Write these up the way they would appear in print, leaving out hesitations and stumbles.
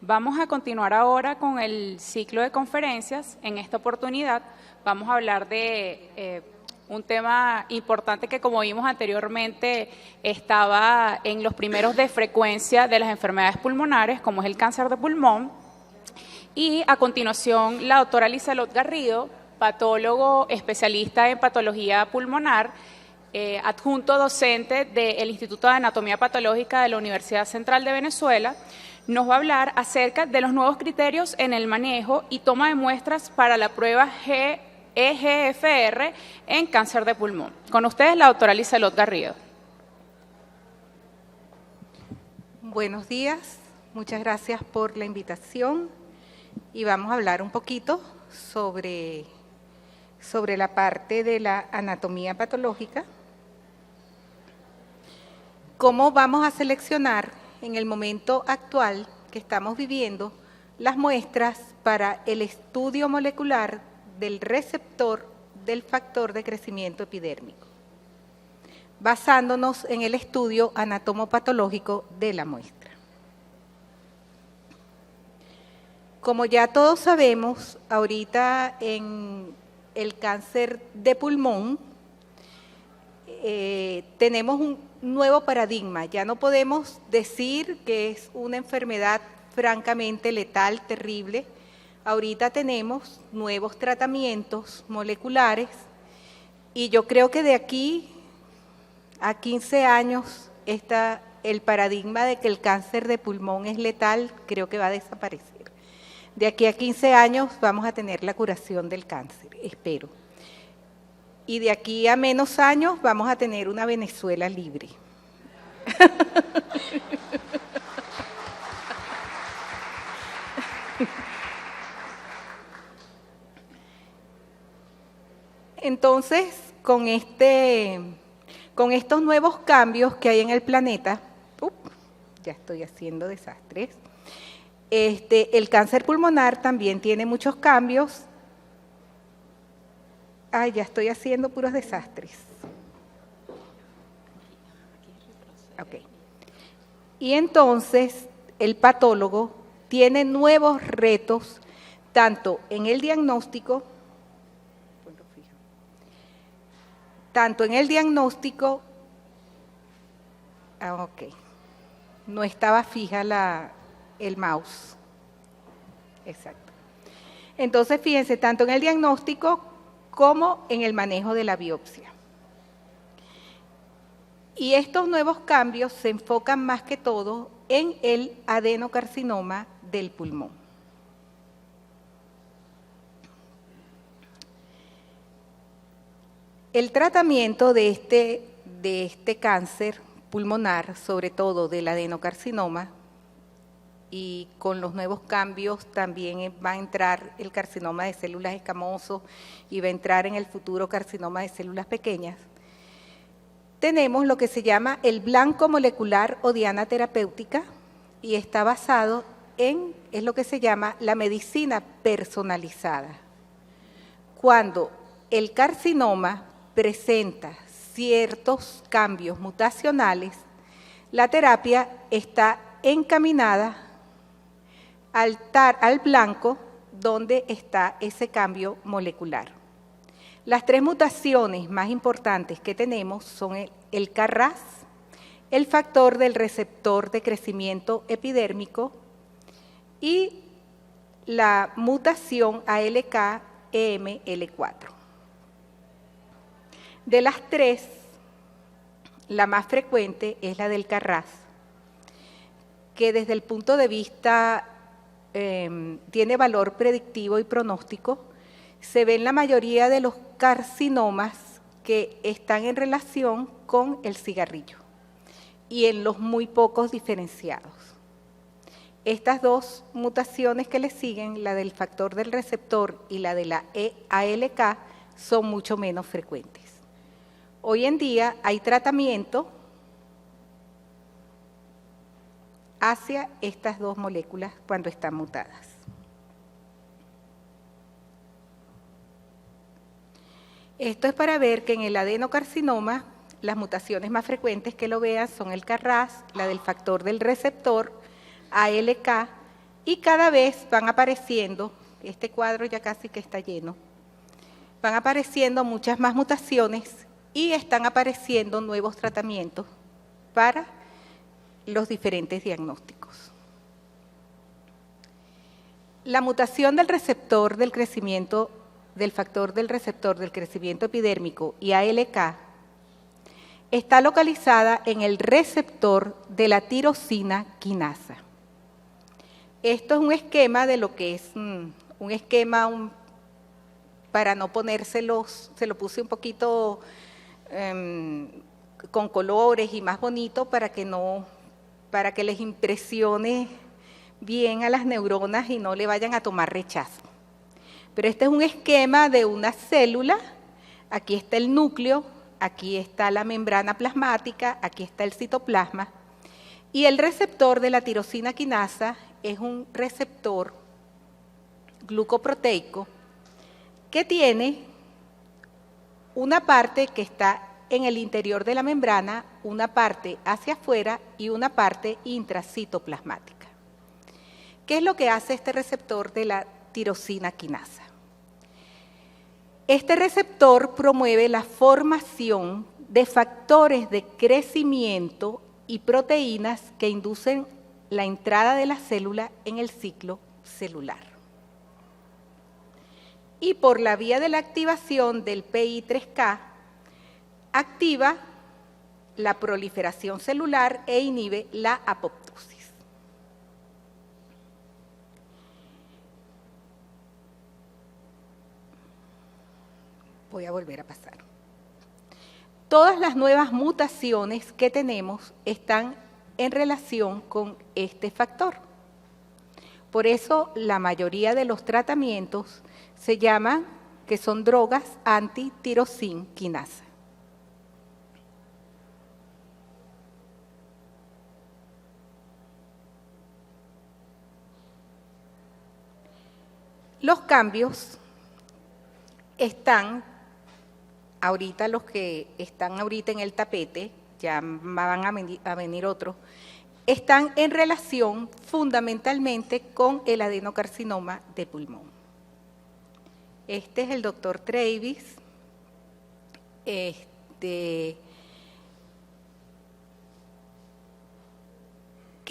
Vamos a continuar ahora con el ciclo de conferencias. En esta oportunidad vamos a hablar de un tema importante que, como vimos anteriormente, estaba en los primeros de frecuencia de las enfermedades pulmonares, como es el cáncer de pulmón. Y a continuación, la doctora Lizelot Garrido, patólogo especialista en patología pulmonar, adjunto docente del Instituto de Anatomía Patológica de la Universidad Central de Venezuela, nos va a hablar acerca de los nuevos criterios en el manejo y toma de muestras para la prueba EGFR en cáncer de pulmón. Con ustedes, la doctora Lizelot Garrido. Buenos días, muchas gracias por la invitación y vamos a hablar un poquito sobre la parte de la anatomía patológica. ¿Cómo vamos a seleccionar en el momento actual que estamos viviendo las muestras para el estudio molecular del receptor del factor de crecimiento epidérmico, basándonos en el estudio anatomopatológico de la muestra? Como ya todos sabemos, ahorita en el cáncer de pulmón tenemos un nuevo paradigma. Ya no podemos decir que es una enfermedad francamente letal, terrible. Ahorita tenemos nuevos tratamientos moleculares y yo creo que de aquí a 15 años el paradigma de que el cáncer de pulmón es letal creo que va a desaparecer. De aquí a 15 años vamos a tener la curación del cáncer, espero. Y de aquí a menos años vamos a tener una Venezuela libre. Entonces, con estos nuevos cambios que hay en el planeta, ya estoy haciendo desastres, el cáncer pulmonar también tiene muchos cambios. Ay, ya estoy haciendo puros desastres. Ok. Y entonces el patólogo tiene nuevos retos, tanto en el diagnóstico, ok, no estaba fija el mouse. Exacto. Entonces, fíjense, tanto en el diagnóstico como en el manejo de la biopsia. Y estos nuevos cambios se enfocan más que todo en el adenocarcinoma del pulmón. El tratamiento de este cáncer pulmonar, sobre todo del adenocarcinoma, y con los nuevos cambios también va a entrar el carcinoma de células escamoso y va a entrar en el futuro carcinoma de células pequeñas. Tenemos lo que se llama el blanco molecular o diana terapéutica y está basado es lo que se llama la medicina personalizada. Cuando el carcinoma presenta ciertos cambios mutacionales, la terapia está encaminada al blanco donde está ese cambio molecular. Las tres mutaciones más importantes que tenemos son el KRAS, el factor del receptor de crecimiento epidérmico y la mutación ALK-EML4. De las tres, la más frecuente es la del KRAS, que desde el punto de vista tiene valor predictivo y pronóstico. Se ve en la mayoría de los carcinomas que están en relación con el cigarrillo y en los muy pocos diferenciados. Estas dos mutaciones que le siguen, la del factor del receptor y la de la ALK, son mucho menos frecuentes. Hoy en día hay tratamiento hacia estas dos moléculas cuando están mutadas. Esto es para ver que en el adenocarcinoma las mutaciones más frecuentes que lo vean son el KRAS, la del factor del receptor, ALK Y cada vez van apareciendo, este cuadro ya casi que está lleno, van apareciendo muchas más mutaciones y están apareciendo nuevos tratamientos para los diferentes diagnósticos. La mutación del receptor del crecimiento, del factor del receptor del crecimiento epidérmico y ALK está localizada en el receptor de la tirosina quinasa. Esto es un esquema de lo que es un esquema, para no ponérselos, se lo puse un poquito con colores y más bonito para que les impresione bien a las neuronas y no le vayan a tomar rechazo. Pero este es un esquema de una célula, aquí está el núcleo, aquí está la membrana plasmática, aquí está el citoplasma, y el receptor de la tirosina quinasa es un receptor glucoproteico que tiene una parte que está en el interior de la membrana, una parte hacia afuera y una parte intracitoplasmática. ¿Qué es lo que hace este receptor de la tirosina quinasa? Este receptor promueve la formación de factores de crecimiento y proteínas que inducen la entrada de la célula en el ciclo celular. Y por la vía de la activación del PI3K, activa la proliferación celular e inhibe la apoptosis. Voy a volver a pasar. Todas las nuevas mutaciones que tenemos están en relación con este factor. Por eso la mayoría de los tratamientos se llaman que son drogas anti-tirosina quinasa. Los cambios están ahorita, los que están ahorita en el tapete, ya van a venir otros, están en relación fundamentalmente con el adenocarcinoma de pulmón. Este es el doctor Travis, que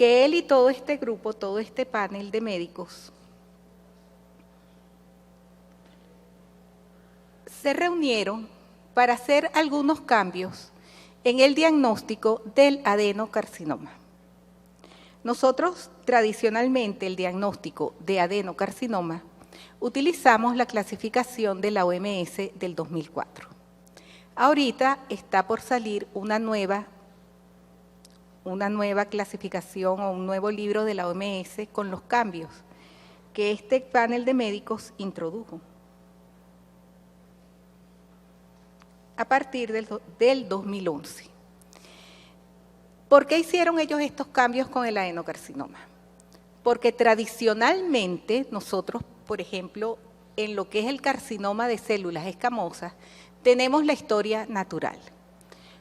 él y todo este grupo, todo este panel de médicos, se reunieron para hacer algunos cambios en el diagnóstico del adenocarcinoma. Nosotros, tradicionalmente, el diagnóstico de adenocarcinoma, utilizamos la clasificación de la OMS del 2004. Ahorita está por salir una nueva clasificación o un nuevo libro de la OMS con los cambios que este panel de médicos introdujo a partir del 2011. ¿Por qué hicieron ellos estos cambios con el adenocarcinoma? Porque tradicionalmente nosotros, por ejemplo, en lo que es el carcinoma de células escamosas, tenemos la historia natural.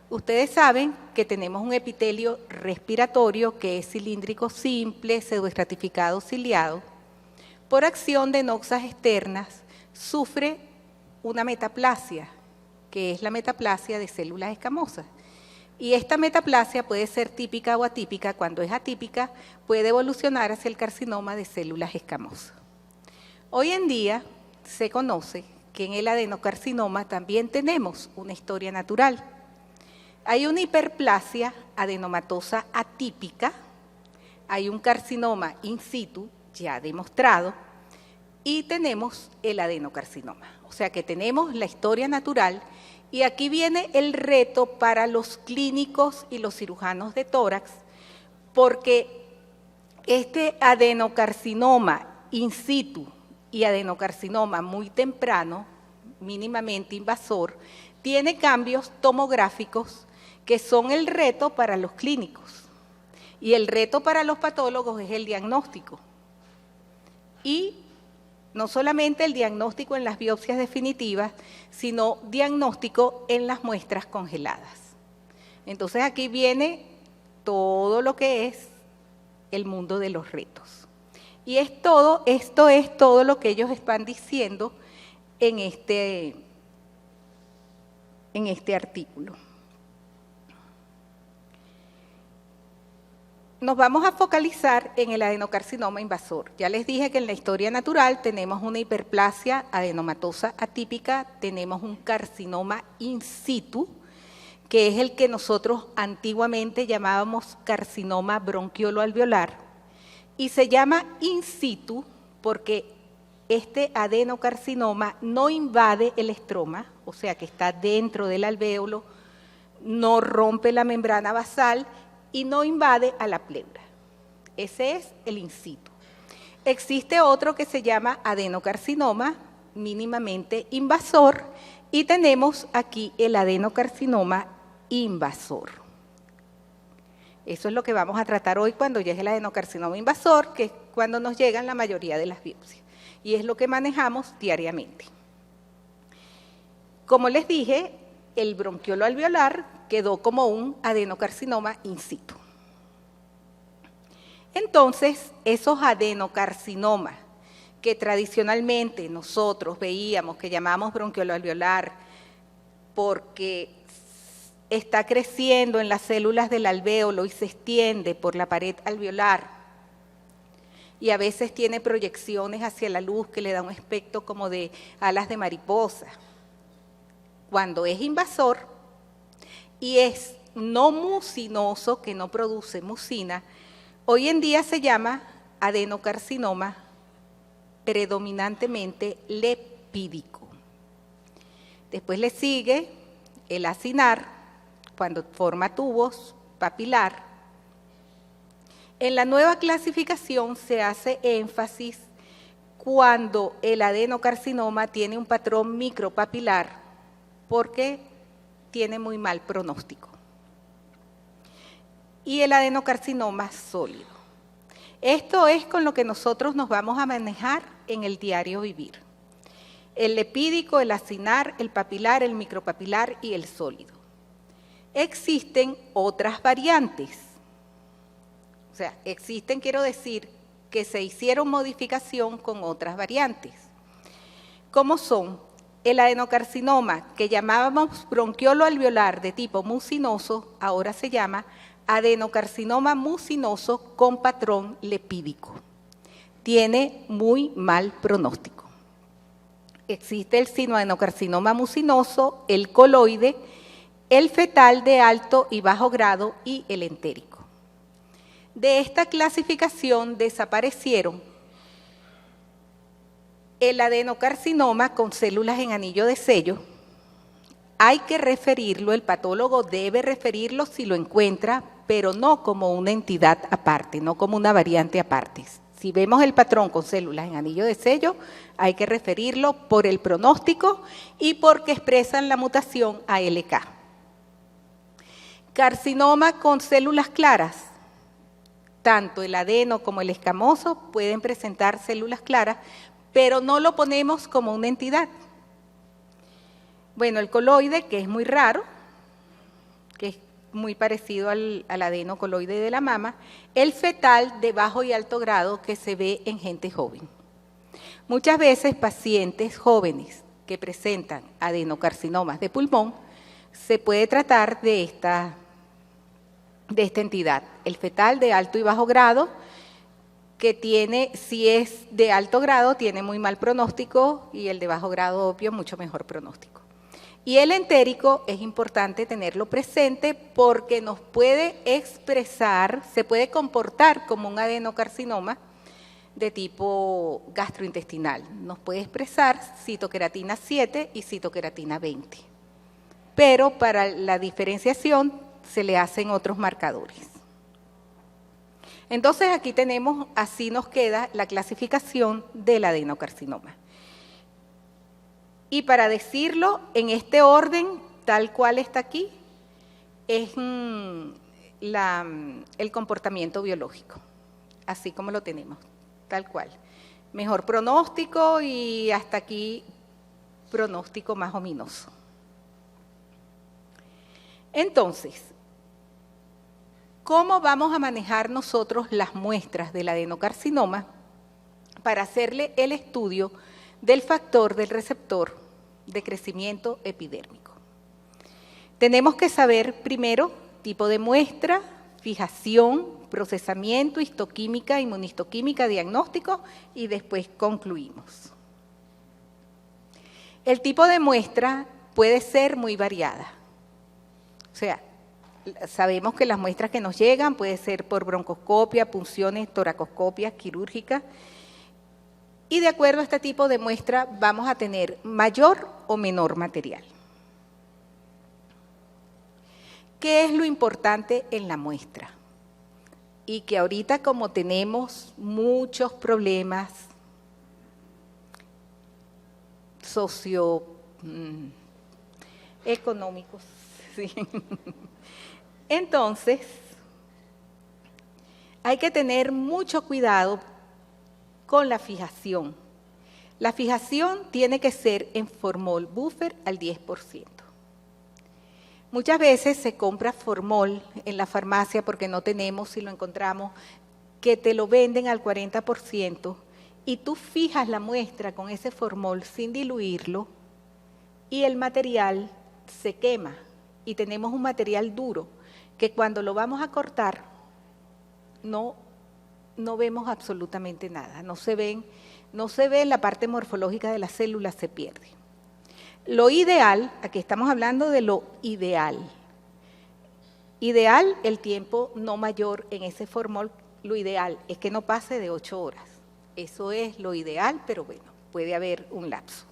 Ustedes saben que tenemos un epitelio respiratorio que es cilíndrico simple, pseudoestratificado ciliado. Por acción de noxas externas, sufre una metaplasia, que es la metaplasia de células escamosas. Y esta metaplasia puede ser típica o atípica. Cuando es atípica, puede evolucionar hacia el carcinoma de células escamosas. Hoy en día se conoce que en el adenocarcinoma también tenemos una historia natural. Hay una hiperplasia adenomatosa atípica, hay un carcinoma in situ ya demostrado y tenemos el adenocarcinoma. O sea que tenemos la historia natural y aquí viene el reto para los clínicos y los cirujanos de tórax, porque este adenocarcinoma in situ y adenocarcinoma muy temprano, mínimamente invasor, tiene cambios tomográficos que son el reto para los clínicos. Y el reto para los patólogos es el diagnóstico. Y no solamente el diagnóstico en las biopsias definitivas, sino diagnóstico en las muestras congeladas. Entonces aquí viene todo lo que es el mundo de los retos. Y esto es todo lo que ellos están diciendo en este artículo. Nos vamos a focalizar en el adenocarcinoma invasor. Ya les dije que en la historia natural tenemos una hiperplasia adenomatosa atípica, tenemos un carcinoma in situ, que es el que nosotros antiguamente llamábamos carcinoma bronquiolo-alveolar, y se llama in situ porque este adenocarcinoma no invade el estroma, o sea que está dentro del alvéolo, no rompe la membrana basal y no invade a la pleura. Ese es el in situ. Existe otro que se llama adenocarcinoma mínimamente invasor y tenemos aquí el adenocarcinoma invasor. Eso es lo que vamos a tratar hoy cuando llegue el adenocarcinoma invasor, que es cuando nos llegan la mayoría de las biopsias. Y es lo que manejamos diariamente. Como les dije, el bronquiolo alveolar quedó como un adenocarcinoma in situ. Entonces, esos adenocarcinomas que tradicionalmente nosotros veíamos, que llamamos bronquiolo alveolar, porque está creciendo en las células del alvéolo y se extiende por la pared alveolar, y a veces tiene proyecciones hacia la luz que le da un aspecto como de alas de mariposa. Cuando es invasor y es no mucinoso, que no produce mucina, hoy en día se llama adenocarcinoma predominantemente lepídico. Después le sigue el acinar, cuando forma tubos papilar. En la nueva clasificación se hace énfasis cuando el adenocarcinoma tiene un patrón micropapilar, porque tiene muy mal pronóstico. Y el adenocarcinoma sólido. Esto es con lo que nosotros nos vamos a manejar en el diario vivir. El lepídico, el acinar, el papilar, el micropapilar y el sólido. Existen otras variantes. O sea, existen, quiero decir, que se hicieron modificación con otras variantes. ¿Cómo son? El adenocarcinoma que llamábamos bronquiolo alveolar de tipo mucinoso, ahora se llama adenocarcinoma mucinoso con patrón lepídico. Tiene muy mal pronóstico. Existe el sinoadenocarcinoma mucinoso, el coloide, el fetal de alto y bajo grado y el entérico. De esta clasificación desaparecieron el adenocarcinoma con células en anillo de sello. Hay que referirlo, el patólogo debe referirlo si lo encuentra, pero no como una entidad aparte, no como una variante aparte. Si vemos el patrón con células en anillo de sello, hay que referirlo por el pronóstico y porque expresan la mutación ALK. Carcinoma con células claras. Tanto el adeno como el escamoso pueden presentar células claras, pero no lo ponemos como una entidad. Bueno, el coloide, que es muy raro, que es muy parecido al adenocoloide de la mama, el fetal de bajo y alto grado que se ve en gente joven. Muchas veces pacientes jóvenes que presentan adenocarcinomas de pulmón, se puede tratar de esta entidad, el fetal de alto y bajo grado, que tiene, si es de alto grado, tiene muy mal pronóstico y el de bajo grado, obvio, mucho mejor pronóstico. Y el entérico es importante tenerlo presente porque nos puede expresar, se puede comportar como un adenocarcinoma de tipo gastrointestinal. Nos puede expresar citoqueratina 7 y citoqueratina 20. Pero para la diferenciación se le hacen otros marcadores. Entonces aquí tenemos, así nos queda la clasificación del adenocarcinoma. Y para decirlo en este orden, tal cual está aquí, es el comportamiento biológico, así como lo tenemos, tal cual. Mejor pronóstico y hasta aquí pronóstico más ominoso. Entonces, ¿cómo vamos a manejar nosotros las muestras del adenocarcinoma? para hacerle el estudio del factor del receptor de crecimiento epidérmico. Tenemos que saber primero tipo de muestra, fijación, procesamiento, histoquímica, inmunistoquímica, diagnóstico y después concluimos. El tipo de muestra puede ser muy variada. O sea, sabemos que las muestras que nos llegan puede ser por broncoscopia, punciones, toracoscopias, quirúrgicas. Y de acuerdo a este tipo de muestra vamos a tener mayor o menor material. ¿Qué es lo importante en la muestra? Y que ahorita como tenemos muchos problemas socioeconómicos, ¿sí? Entonces, hay que tener mucho cuidado con la fijación. La fijación tiene que ser en formol buffer al 10%. Muchas veces se compra formol en la farmacia porque no tenemos, si lo encontramos, que te lo venden al 40% y tú fijas la muestra con ese formol sin diluirlo y el material se quema y tenemos un material duro que cuando lo vamos a cortar no vemos absolutamente nada, no se ve la parte morfológica de las células, se pierde. Lo ideal, aquí estamos hablando de lo ideal. Ideal, el tiempo no mayor en ese formol, lo ideal es que no pase de 8 horas. Eso es lo ideal, pero bueno, puede haber un lapso.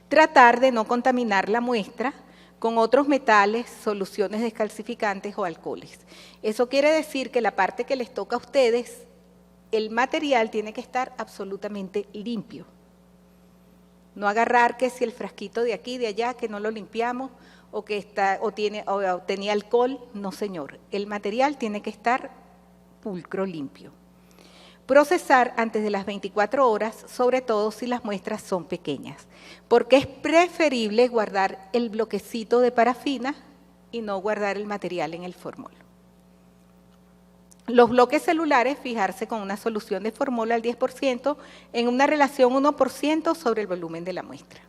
Tratar de no contaminar la muestra con otros metales, soluciones descalcificantes o alcoholes. Eso quiere decir que la parte que les toca a ustedes, el material tiene que estar absolutamente limpio. No agarrar que si el frasquito de aquí, de allá, que no lo limpiamos, o que tenía alcohol, no señor. El material tiene que estar pulcro, limpio. Procesar antes de las 24 horas, sobre todo si las muestras son pequeñas, porque es preferible guardar el bloquecito de parafina y no guardar el material en el formol. Los bloques celulares, fijarse con una solución de formol al 10% en una relación 1% sobre el volumen de la muestra.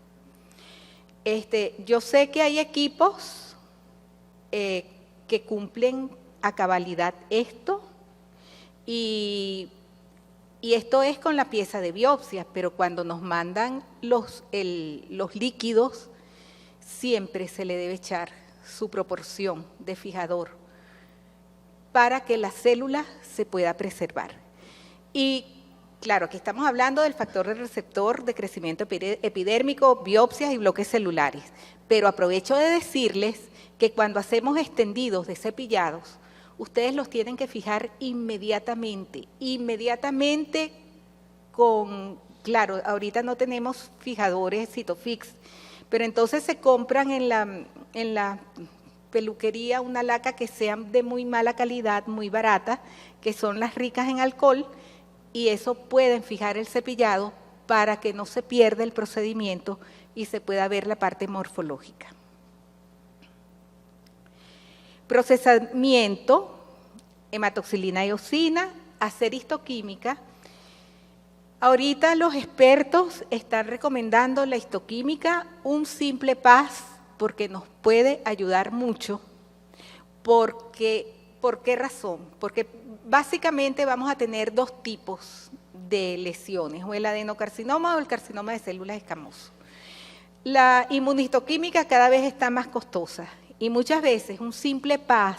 Yo sé que hay equipos que cumplen a cabalidad esto y esto es con la pieza de biopsia, pero cuando nos mandan los líquidos, siempre se le debe echar su proporción de fijador para que la célula se pueda preservar. Y claro, aquí estamos hablando del factor del receptor de crecimiento epidérmico, biopsias y bloques celulares, pero aprovecho de decirles que cuando hacemos extendidos de cepillados, ustedes los tienen que fijar inmediatamente claro, ahorita no tenemos fijadores Citofix, pero entonces se compran en la peluquería una laca que sean de muy mala calidad, muy barata, que son las ricas en alcohol, y eso pueden fijar el cepillado para que no se pierda el procedimiento y se pueda ver la parte morfológica. Procesamiento, hematoxilina y eosina, hacer histoquímica. Ahorita los expertos están recomendando la histoquímica, un simple PAS, porque nos puede ayudar mucho. ¿Por qué razón? Porque básicamente vamos a tener dos tipos de lesiones, o el adenocarcinoma o el carcinoma de células escamosas. La inmunistoquímica cada vez está más costosa y muchas veces un simple PAS,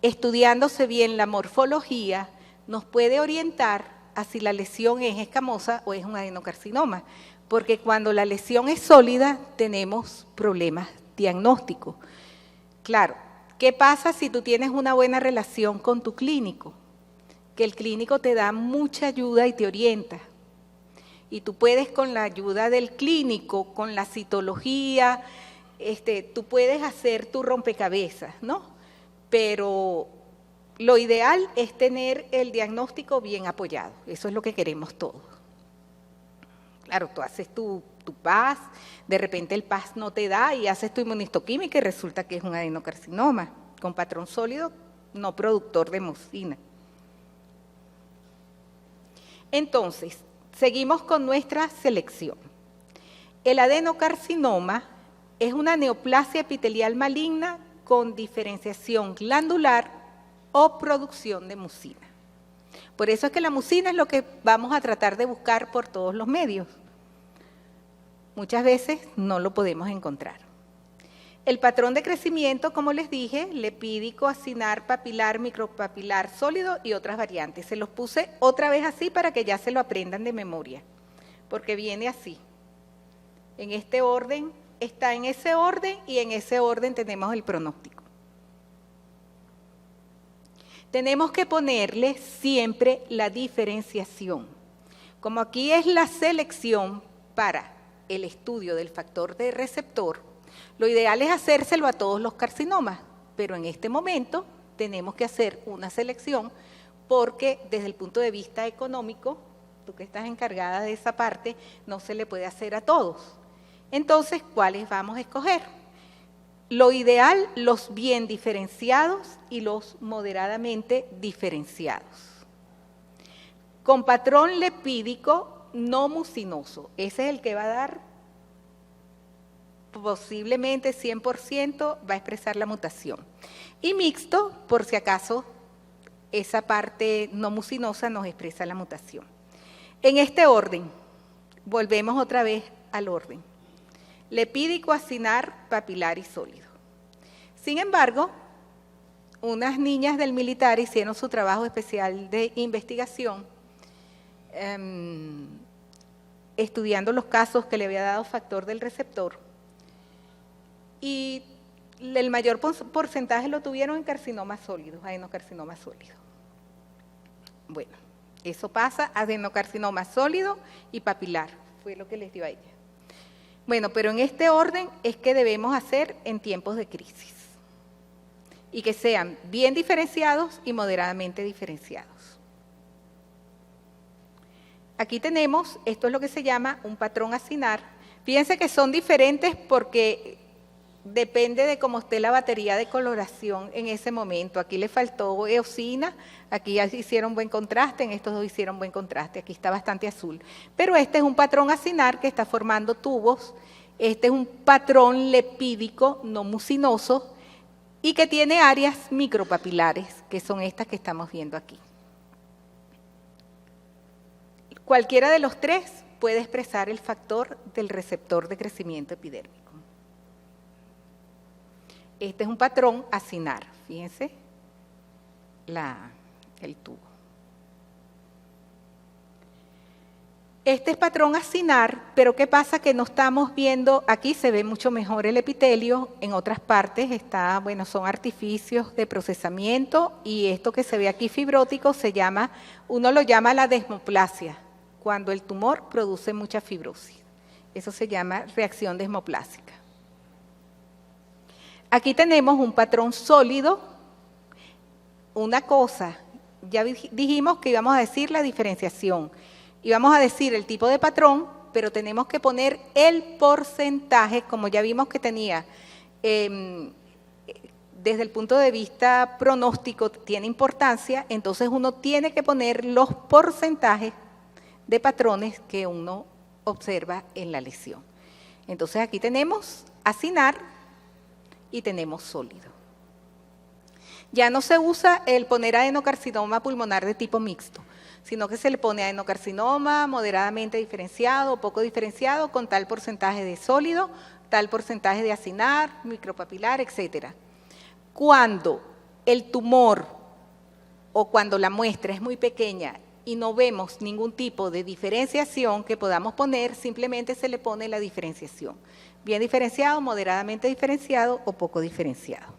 estudiándose bien la morfología, nos puede orientar a si la lesión es escamosa o es un adenocarcinoma, porque cuando la lesión es sólida tenemos problemas diagnósticos. Claro, ¿qué pasa si tú tienes una buena relación con tu clínico? Que el clínico te da mucha ayuda y te orienta. Y tú puedes con la ayuda del clínico, con la citología, tú puedes hacer tu rompecabezas, ¿no? Pero lo ideal es tener el diagnóstico bien apoyado. Eso es lo que queremos todos. Claro, tú haces tu PAS, de repente el PAS no te da y haces tu inmunistoquímica y resulta que es un adenocarcinoma con patrón sólido no productor de mucina. Entonces, seguimos con nuestra selección. El adenocarcinoma es una neoplasia epitelial maligna con diferenciación glandular o producción de mucina. Por eso es que la mucina es lo que vamos a tratar de buscar por todos los medios. Muchas veces no lo podemos encontrar. El patrón de crecimiento, como les dije, lipídico, acinar, papilar, micropapilar, sólido y otras variantes. Se los puse otra vez así para que ya se lo aprendan de memoria, porque viene así. En este orden, está en ese orden y en ese orden tenemos el pronóstico. Tenemos que ponerle siempre la diferenciación. Como aquí es la selección para el estudio del factor de receptor, lo ideal es hacérselo a todos los carcinomas, pero en este momento tenemos que hacer una selección porque desde el punto de vista económico, tú que estás encargada de esa parte, no se le puede hacer a todos. Entonces, ¿cuáles vamos a escoger? Lo ideal, los bien diferenciados y los moderadamente diferenciados. Con patrón lipídico no mucinoso, ese es el que va a dar posiblemente 100% va a expresar la mutación. Y mixto, por si acaso, esa parte no mucinosa nos expresa la mutación. En este orden, volvemos otra vez al orden. Lipídico, acinar, papilar y sólido. Sin embargo, unas niñas del militar hicieron su trabajo especial de investigación, estudiando los casos que le había dado factor del receptor, y el mayor porcentaje lo tuvieron en carcinomas sólidos, adenocarcinoma sólido. Bueno, eso pasa, adenocarcinoma sólido y papilar, fue lo que les dio a ella. Bueno, pero en este orden es que debemos hacer en tiempos de crisis, y que sean bien diferenciados y moderadamente diferenciados. Aquí tenemos, esto es lo que se llama un patrón acinar. Fíjense que son diferentes porque depende de cómo esté la batería de coloración en ese momento. Aquí le faltó eosina, aquí hicieron buen contraste, en estos dos hicieron buen contraste, aquí está bastante azul. Pero este es un patrón acinar que está formando tubos, este es un patrón lipídico no mucinoso y que tiene áreas micropapilares, que son estas que estamos viendo aquí. Cualquiera de los tres puede expresar el factor del receptor de crecimiento epidérmico. Este es un patrón acinar, fíjense, el tubo. Este es patrón acinar, pero ¿qué pasa? Que no estamos viendo, aquí se ve mucho mejor el epitelio, en otras partes está, bueno, son artificios de procesamiento y esto que se ve aquí fibrótico se llama, uno lo llama la desmoplasia, cuando el tumor produce mucha fibrosis. Eso se llama reacción desmoplásica. Aquí tenemos un patrón sólido, una cosa, ya dijimos que íbamos a decir la diferenciación, íbamos a decir el tipo de patrón, pero tenemos que poner el porcentaje, como ya vimos que tenía, desde el punto de vista pronóstico tiene importancia, entonces uno tiene que poner los porcentajes de patrones que uno observa en la lesión. Entonces aquí tenemos acinar, y tenemos sólido. Ya no se usa el poner adenocarcinoma pulmonar de tipo mixto, sino que se le pone adenocarcinoma moderadamente diferenciado o poco diferenciado con tal porcentaje de sólido, tal porcentaje de acinar, micropapilar, etc. Cuando el tumor o cuando la muestra es muy pequeña y no vemos ningún tipo de diferenciación que podamos poner, simplemente se le pone la diferenciación. Bien diferenciado, moderadamente diferenciado o poco diferenciado.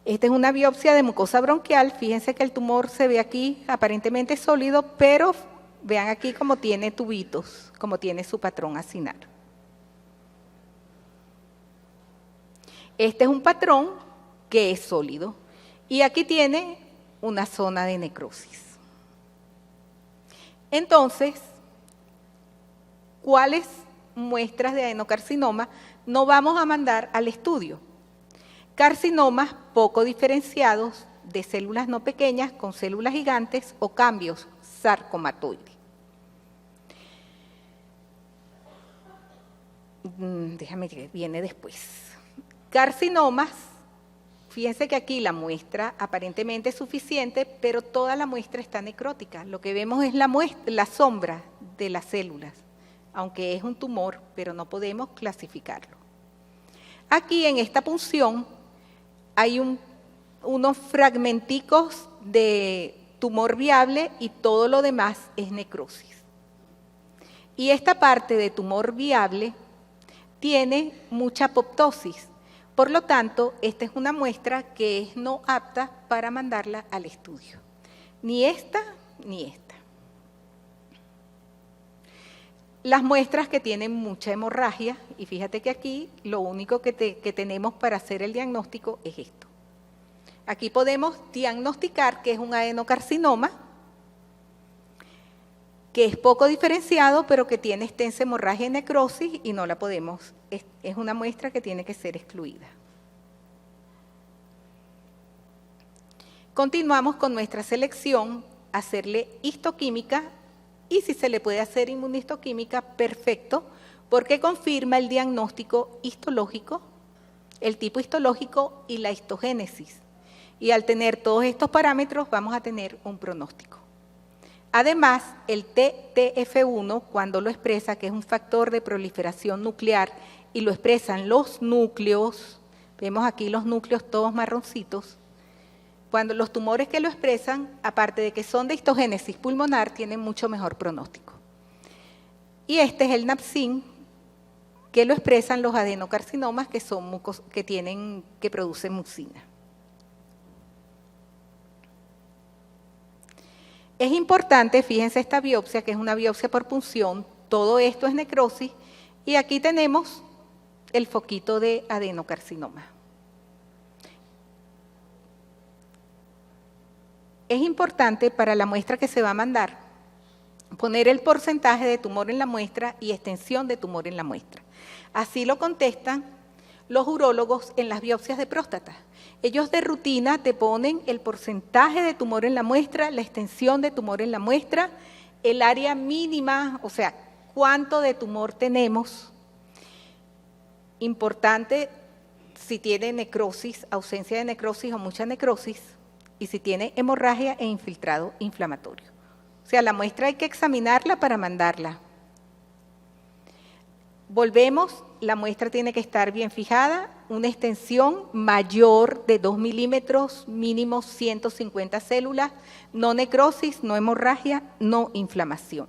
Esta es una biopsia de mucosa bronquial. Fíjense que el tumor se ve aquí aparentemente sólido, pero vean aquí cómo tiene tubitos, como tiene su patrón acinar. Este es un patrón que es sólido y aquí tiene una zona de necrosis. Entonces, ¿cuáles muestras de adenocarcinoma no vamos a mandar al estudio? Carcinomas poco diferenciados de células no pequeñas con células gigantes o cambios sarcomatoide. Déjame que viene después. Carcinomas, fíjense que aquí la muestra aparentemente es suficiente, pero toda la muestra está necrótica. Lo que vemos es la sombra de las células, aunque es un tumor, pero no podemos clasificarlo. Aquí en esta punción hay unos fragmenticos de tumor viable y todo lo demás es necrosis. Y esta parte de tumor viable tiene mucha apoptosis. Por lo tanto, esta es una muestra que es no apta para mandarla al estudio. Ni esta, ni esta. Las muestras que tienen mucha hemorragia, y fíjate que aquí lo único que tenemos para hacer el diagnóstico es esto. Aquí podemos diagnosticar que es un adenocarcinoma, que es poco diferenciado, pero que tiene extensa hemorragia y necrosis y no la podemos, es una muestra que tiene que ser excluida. Continuamos con nuestra selección, hacerle histoquímica y si se le puede hacer inmunohistoquímica, perfecto, porque confirma el diagnóstico histológico, el tipo histológico y la histogénesis. Y al tener todos estos parámetros vamos a tener un pronóstico. Además, el TTF1, cuando lo expresa, que es un factor de proliferación nuclear, y lo expresan los núcleos, vemos aquí los núcleos todos marroncitos, cuando los tumores que lo expresan, aparte de que son de histogénesis pulmonar, tienen mucho mejor pronóstico. Y este es el NAPSIN, que lo expresan los adenocarcinomas que producen mucina. Es importante, fíjense esta biopsia, que es una biopsia por punción, todo esto es necrosis, y aquí tenemos el foquito de adenocarcinoma. Es importante para la muestra que se va a mandar poner el porcentaje de tumor en la muestra y extensión de tumor en la muestra. Así lo contestan los urólogos en las biopsias de próstata. Ellos de rutina te ponen el porcentaje de tumor en la muestra, la extensión de tumor en la muestra, el área mínima, o sea, cuánto de tumor tenemos. Importante si tiene necrosis, ausencia de necrosis o mucha necrosis, y si tiene hemorragia e infiltrado inflamatorio. O sea, la muestra hay que examinarla para mandarla. Volvemos, la muestra tiene que estar bien fijada, una extensión mayor de 2 milímetros, mínimo 150 células, no necrosis, no hemorragia, no inflamación.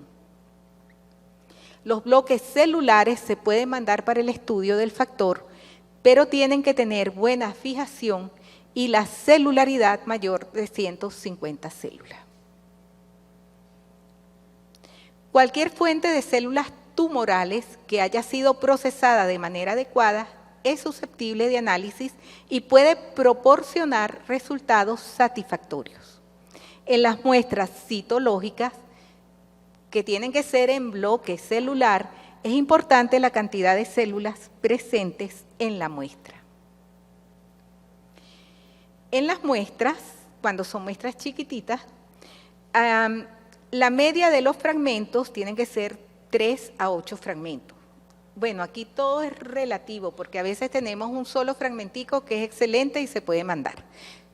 Los bloques celulares se pueden mandar para el estudio del factor, pero tienen que tener buena fijación y la celularidad mayor de 150 células. Cualquier fuente de células tumorales que haya sido procesada de manera adecuada es susceptible de análisis y puede proporcionar resultados satisfactorios. En las muestras citológicas, que tienen que ser en bloque celular, es importante la cantidad de células presentes en la muestra. En las muestras, cuando son muestras chiquititas, la media de los fragmentos tienen que ser 3 a 8 fragmentos. Bueno, aquí todo es relativo, porque a veces tenemos un solo fragmentico que es excelente y se puede mandar.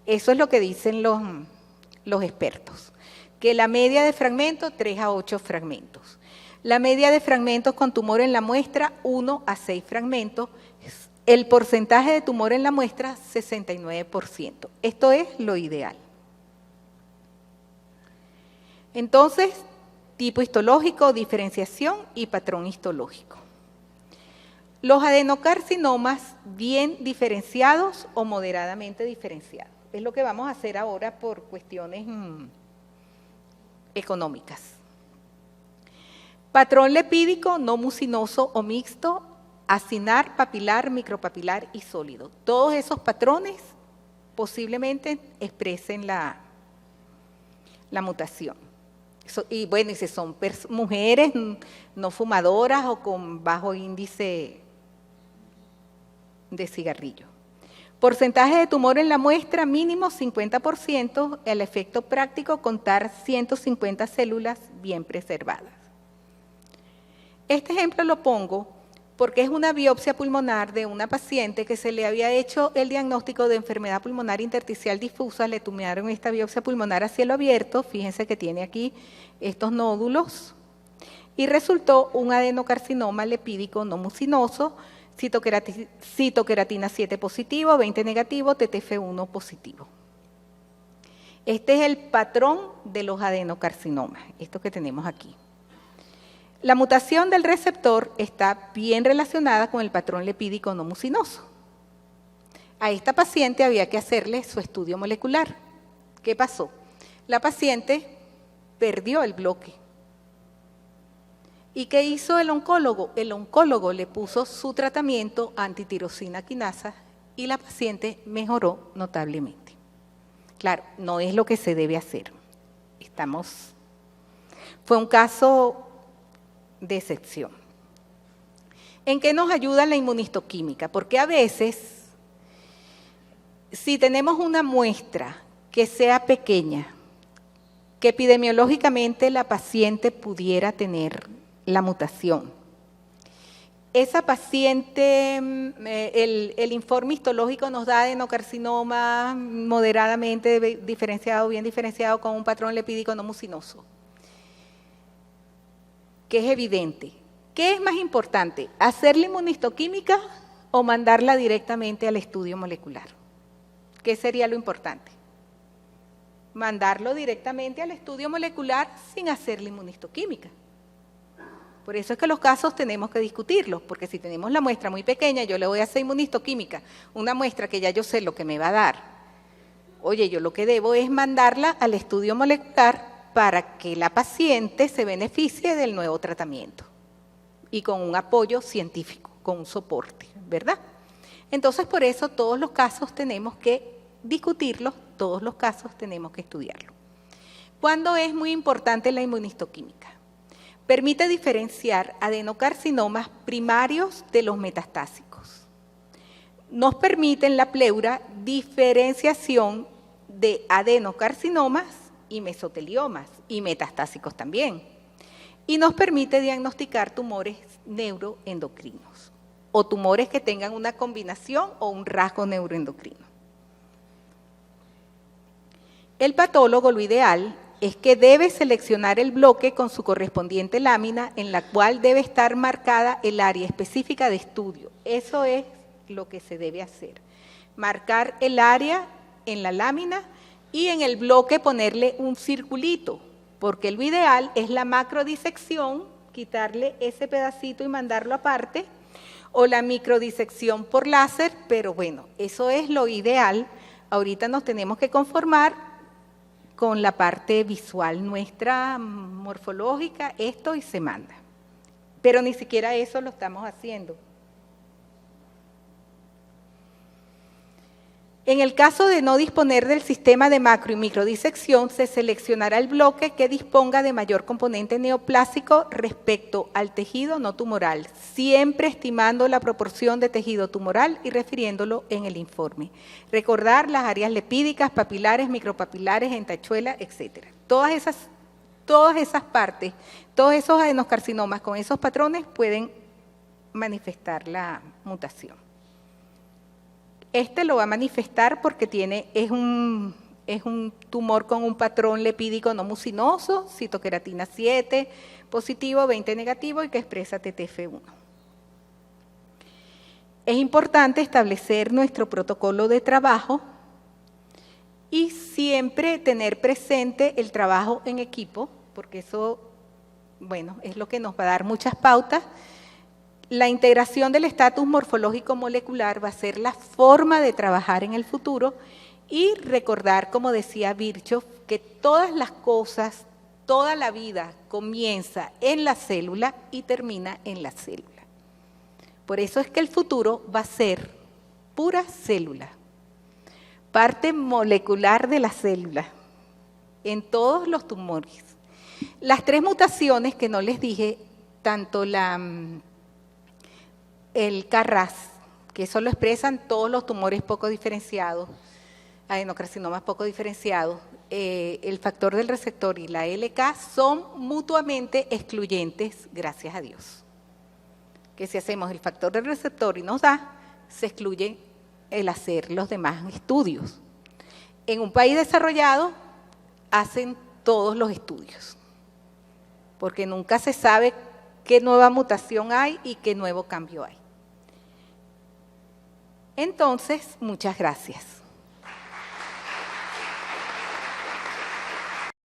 Eso es lo que dicen los expertos, que la media de fragmentos, 3 a 8 fragmentos. La media de fragmentos con tumor en la muestra, 1 a 6 fragmentos. El porcentaje de tumor en la muestra, 69%. Esto es lo ideal. Entonces, tipo histológico, diferenciación y patrón histológico. Los adenocarcinomas bien diferenciados o moderadamente diferenciados. Es lo que vamos a hacer ahora por cuestiones económicas. Patrón lipídico no mucinoso o mixto, acinar, papilar, micropapilar y sólido. Todos esos patrones posiblemente expresen la mutación. Y bueno, y si son mujeres no fumadoras o con bajo índice de cigarrillo. Porcentaje de tumor en la muestra, mínimo 50%, el efecto práctico, contar 150 células bien preservadas. Este ejemplo lo pongo porque es una biopsia pulmonar de una paciente que se le había hecho el diagnóstico de enfermedad pulmonar intersticial difusa, le tomaron esta biopsia pulmonar a cielo abierto, fíjense que tiene aquí estos nódulos, y resultó un adenocarcinoma lepídico no mucinoso, citoqueratina 7 positivo, 20 negativo, TTF1 positivo. Este es el patrón de los adenocarcinomas, esto que tenemos aquí. La mutación del receptor está bien relacionada con el patrón lepídico no mucinoso. A esta paciente había que hacerle su estudio molecular. ¿Qué pasó? La paciente perdió el bloque. ¿Y qué hizo el oncólogo? El oncólogo le puso su tratamiento antitirosina quinasa y la paciente mejoró notablemente. Claro, no es lo que se debe hacer. Fue un caso de excepción. ¿En qué nos ayuda la inmunistoquímica? Porque a veces, si tenemos una muestra que sea pequeña, que epidemiológicamente la paciente pudiera tener la mutación, esa paciente, el informe histológico nos da adenocarcinoma moderadamente diferenciado, bien diferenciado con un patrón lepídico no mucinoso, que es evidente. ¿Qué es más importante? ¿Hacerle inmunistoquímica o mandarla directamente al estudio molecular? ¿Qué sería lo importante? Mandarlo directamente al estudio molecular sin hacerle inmunistoquímica. Por eso es que los casos tenemos que discutirlos, porque si tenemos la muestra muy pequeña, yo le voy a hacer inmunistoquímica, una muestra que ya yo sé lo que me va a dar. Oye, yo lo que debo es mandarla al estudio molecular para que la paciente se beneficie del nuevo tratamiento y con un apoyo científico, con un soporte, ¿verdad? Entonces, por eso todos los casos tenemos que discutirlos, todos los casos tenemos que estudiarlos. ¿Cuándo es muy importante la inmunistoquímica? Permite diferenciar adenocarcinomas primarios de los metastásicos. Nos permite en la pleura diferenciación de adenocarcinomas y mesoteliomas y metastásicos también. Y nos permite diagnosticar tumores neuroendocrinos o tumores que tengan una combinación o un rasgo neuroendocrino. El patólogo, lo ideal es que debe seleccionar el bloque con su correspondiente lámina en la cual debe estar marcada el área específica de estudio. Eso es lo que se debe hacer. Marcar el área en la lámina y en el bloque ponerle un circulito, porque lo ideal es la macrodisección, quitarle ese pedacito y mandarlo aparte, o la microdisección por láser, pero bueno, eso es lo ideal. Ahorita nos tenemos que conformar con la parte visual nuestra, morfológica, esto y se manda. Pero ni siquiera eso lo estamos haciendo. En el caso de no disponer del sistema de macro y microdisección, se seleccionará el bloque que disponga de mayor componente neoplásico respecto al tejido no tumoral, siempre estimando la proporción de tejido tumoral y refiriéndolo en el informe. Recordar las áreas lepídicas, papilares, micropapilares, en tachuela, etc. Todas esas partes, todos esos adenocarcinomas con esos patrones pueden manifestar la mutación. Este lo va a manifestar porque es un tumor con un patrón lepídico no mucinoso, citoqueratina 7 positivo, 20 negativo y que expresa TTF1. Es importante establecer nuestro protocolo de trabajo y siempre tener presente el trabajo en equipo, porque eso, bueno, es lo que nos va a dar muchas pautas. La integración del estatus morfológico molecular va a ser la forma de trabajar en el futuro y recordar, como decía Virchow, que todas las cosas, toda la vida comienza en la célula y termina en la célula. Por eso es que el futuro va a ser pura célula, parte molecular de la célula, en todos los tumores. Las 3 mutaciones que no les dije, tanto el KRAS, que eso lo expresan todos los tumores poco diferenciados, adenocarcinomas poco diferenciados, el factor del receptor y la LK son mutuamente excluyentes, gracias a Dios. Que si hacemos el factor del receptor y nos da, se excluye el hacer los demás estudios. En un país desarrollado hacen todos los estudios, porque nunca se sabe qué nueva mutación hay y qué nuevo cambio hay. Entonces, muchas gracias.